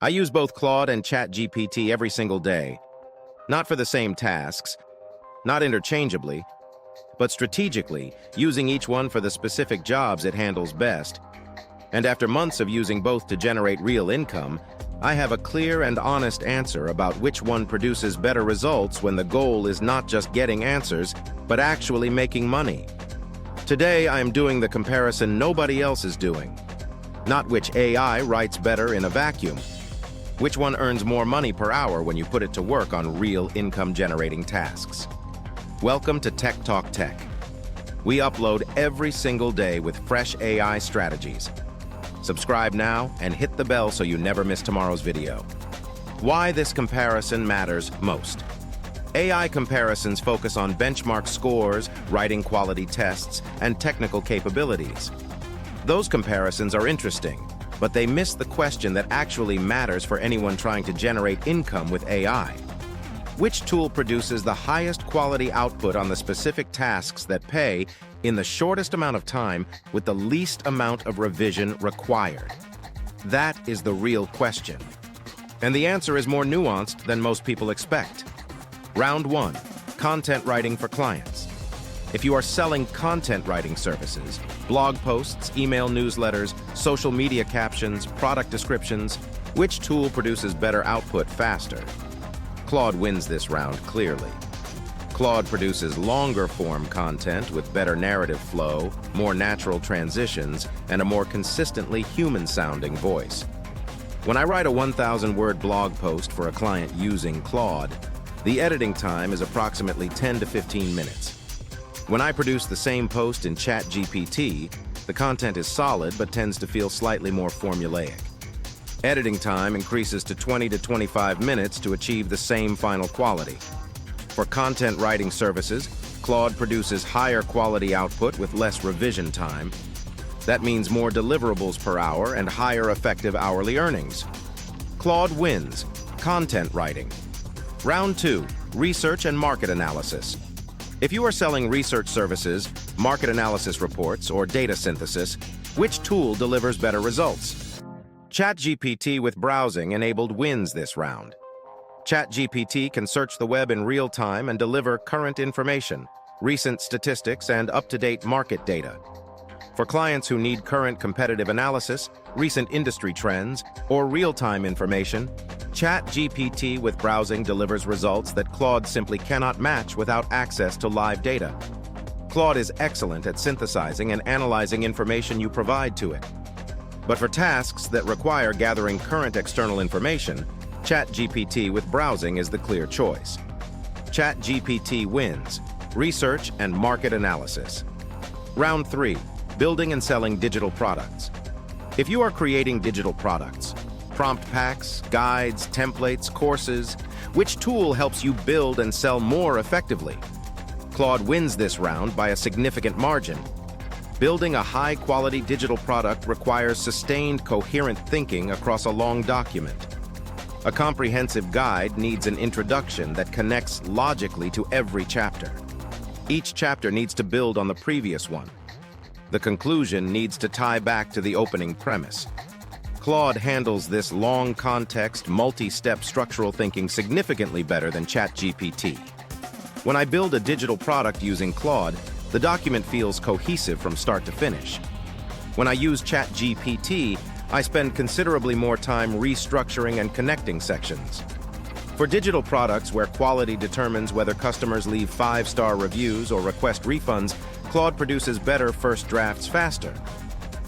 I use both Claude and ChatGPT every single day, not for the same tasks, not interchangeably, but strategically, using each one for the specific jobs it handles best. And after months of using both to generate real income, I have a clear and honest answer about which one produces better results when the goal is not just getting answers, but actually making money. Today, I am doing the comparison nobody else is doing. Not which AI writes better in a vacuum. Which one earns more money per hour when you put it to work on real income-generating tasks. Welcome to Tech Talk Tech. We upload every single day with fresh AI strategies. Subscribe now and hit the bell so you never miss tomorrow's video. Why this comparison matters most. AI comparisons focus on benchmark scores, writing quality tests, and technical capabilities. Those comparisons are interesting, but they miss the question that actually matters for anyone trying to generate income with AI. Which tool produces the highest quality output on the specific tasks that pay in the shortest amount of time with the least amount of revision required? That is the real question. And the answer is more nuanced than most people expect. Round 1, content writing for clients. If you are selling content writing services, blog posts, email newsletters, social media captions, product descriptions, which tool produces better output faster? Claude wins this round clearly. Claude produces longer-form content with better narrative flow, more natural transitions, and a more consistently human-sounding voice. When I write a 1,000-word blog post for a client using Claude, the editing time is approximately 10 to 15 minutes. When I produce the same post in ChatGPT, the content is solid but tends to feel slightly more formulaic. Editing time increases to 20 to 25 minutes to achieve the same final quality. For content writing services, Claude produces higher quality output with less revision time. That means more deliverables per hour and higher effective hourly earnings. Claude wins. Content writing. Round 2, research and market analysis. If you are selling research services, market analysis reports, or data synthesis, which tool delivers better results? ChatGPT with browsing enabled wins this round. ChatGPT can search the web in real time and deliver current information, recent statistics, and up-to-date market data. For clients who need current competitive analysis, recent industry trends, or real-time information, ChatGPT with browsing delivers results that Claude simply cannot match without access to live data. Claude is excellent at synthesizing and analyzing information you provide to it. But for tasks that require gathering current external information, ChatGPT with browsing is the clear choice. ChatGPT wins. Research and market analysis. Round 3, building and selling digital products. If you are creating digital products, prompt packs, guides, templates, courses, which tool helps you build and sell more effectively? Claude wins this round by a significant margin. Building a high-quality digital product requires sustained, coherent thinking across a long document. A comprehensive guide needs an introduction that connects logically to every chapter. Each chapter needs to build on the previous one. The conclusion needs to tie back to the opening premise. Claude handles this long context, multi-step structural thinking significantly better than ChatGPT. When I build a digital product using Claude, the document feels cohesive from start to finish. When I use ChatGPT, I spend considerably more time restructuring and connecting sections. For digital products where quality determines whether customers leave 5-star reviews or request refunds, Claude produces better first drafts faster.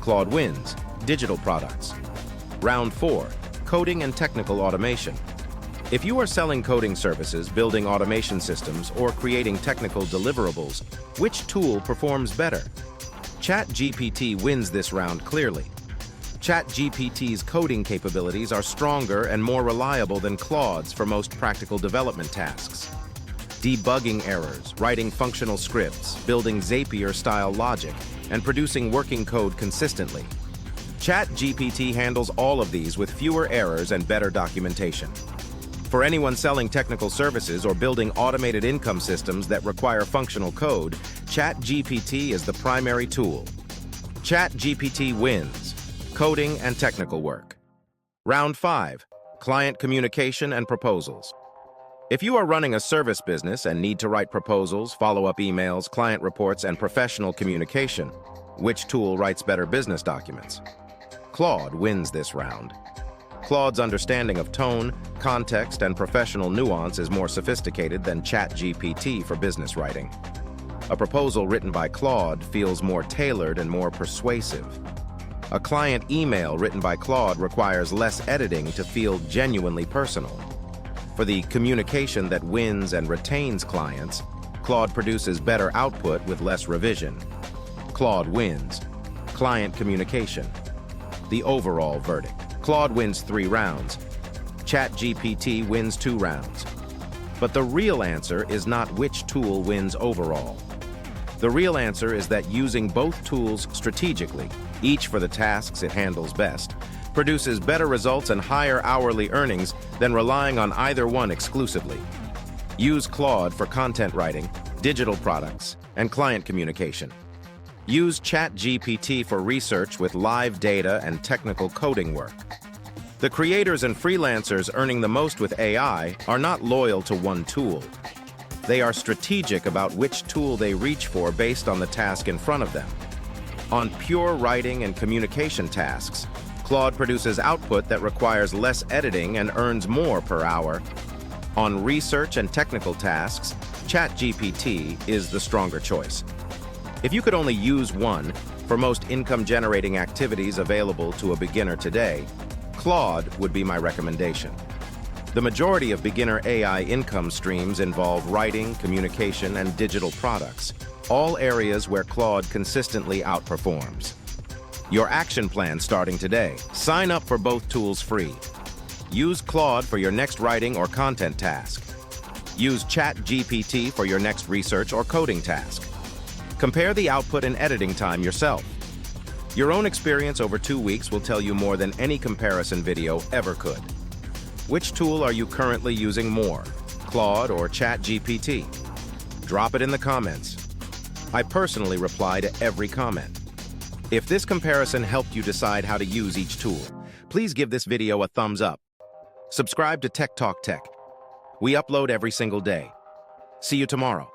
Claude wins. Digital products. Round 4, coding and technical automation. If you are selling coding services, building automation systems, or creating technical deliverables, which tool performs better? ChatGPT wins this round clearly. ChatGPT's coding capabilities are stronger and more reliable than Claude's for most practical development tasks. Debugging errors, writing functional scripts, building Zapier-style logic, and producing working code consistently. ChatGPT handles all of these with fewer errors and better documentation. For anyone selling technical services or building automated income systems that require functional code, ChatGPT is the primary tool. ChatGPT wins. Coding and technical work. Round 5. Client communication and proposals. If you are running a service business and need to write proposals, follow-up emails, client reports, and professional communication, which tool writes better business documents? Claude wins this round. Claude's understanding of tone, context, and professional nuance is more sophisticated than ChatGPT for business writing. A proposal written by Claude feels more tailored and more persuasive. A client email written by Claude requires less editing to feel genuinely personal. For the communication that wins and retains clients, Claude produces better output with less revision. Claude wins. Client communication. The overall verdict. Claude wins 3 rounds. ChatGPT wins 2 rounds. But the real answer is not which tool wins overall. The real answer is that using both tools strategically, each for the tasks it handles best, produces better results and higher hourly earnings than relying on either one exclusively. Use Claude for content writing, digital products, and client communication. Use ChatGPT for research with live data and technical coding work. The creators and freelancers earning the most with AI are not loyal to one tool. They are strategic about which tool they reach for based on the task in front of them. On pure writing and communication tasks, Claude produces output that requires less editing and earns more per hour. On research and technical tasks, ChatGPT is the stronger choice. If you could only use one for most income-generating activities available to a beginner today, Claude would be my recommendation. The majority of beginner AI income streams involve writing, communication, and digital products, all areas where Claude consistently outperforms. Your action plan starting today. Sign up for both tools free. Use Claude for your next writing or content task. Use ChatGPT for your next research or coding task. Compare the output and editing time yourself. Your own experience over 2 weeks will tell you more than any comparison video ever could. Which tool are you currently using more, Claude or ChatGPT? Drop it in the comments. I personally reply to every comment. If this comparison helped you decide how to use each tool, please give this video a thumbs up. Subscribe to Tech Talk Tech. We upload every single day. See you tomorrow.